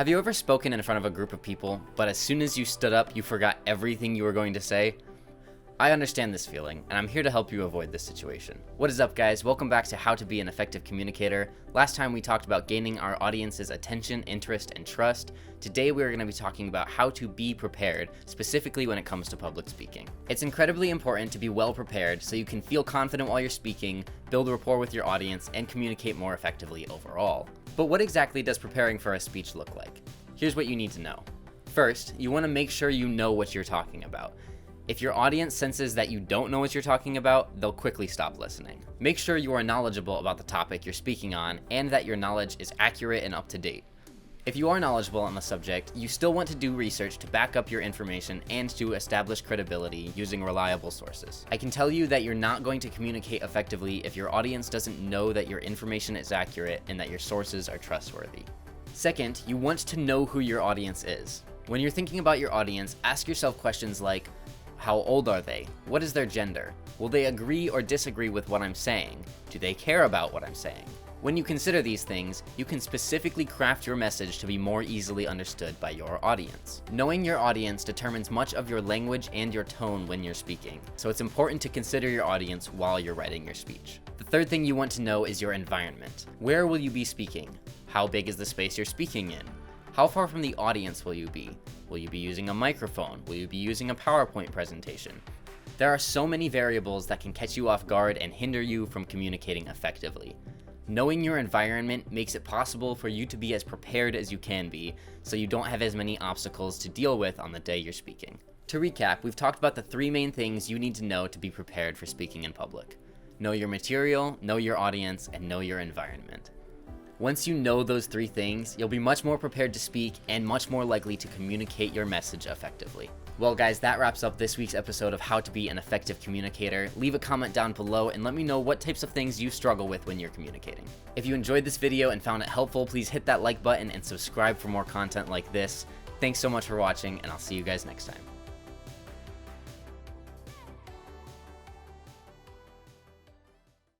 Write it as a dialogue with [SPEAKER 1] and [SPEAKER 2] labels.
[SPEAKER 1] Have you ever spoken in front of a group of people, but as soon as you stood up, you forgot everything you were going to say? I understand this feeling, and I'm here to help you avoid this situation. What is up, guys? Welcome back to How to Be an Effective Communicator. Last time we talked about gaining our audience's attention, interest, and trust. Today we are going to be talking about how to be prepared, specifically when it comes to public speaking. It's incredibly important to be well prepared so you can feel confident while you're speaking, build rapport with your audience, and communicate more effectively overall. But what exactly does preparing for a speech look like? Here's what you need to know. First, you want to make sure you know what you're talking about. If your audience senses that you don't know what you're talking about, they'll quickly stop listening. Make sure you are knowledgeable about the topic you're speaking on and that your knowledge is accurate and up to date. If you are knowledgeable on the subject, you still want to do research to back up your information and to establish credibility using reliable sources. I can tell you that you're not going to communicate effectively if your audience doesn't know that your information is accurate and that your sources are trustworthy. Second, you want to know who your audience is. When you're thinking about your audience, ask yourself questions like, how old are they? What is their gender? Will they agree or disagree with what I'm saying? Do they care about what I'm saying? When you consider these things, you can specifically craft your message to be more easily understood by your audience. Knowing your audience determines much of your language and your tone when you're speaking, so it's important to consider your audience while you're writing your speech. The third thing you want to know is your environment. Where will you be speaking? How big is the space you're speaking in? How far from the audience will you be? Will you be using a microphone? Will you be using a PowerPoint presentation? There are so many variables that can catch you off guard and hinder you from communicating effectively. Knowing your environment makes it possible for you to be as prepared as you can be, so you don't have as many obstacles to deal with on the day you're speaking. To recap, we've talked about the three main things you need to know to be prepared for speaking in public. Know your material, know your audience, and know your environment. Once you know those three things, you'll be much more prepared to speak and much more likely to communicate your message effectively. Well guys, that wraps up this week's episode of How to Be an Effective Communicator. Leave a comment down below and let me know what types of things you struggle with when you're communicating. If you enjoyed this video and found it helpful, please hit that like button and subscribe for more content like this. Thanks so much for watching, and I'll see you guys next time.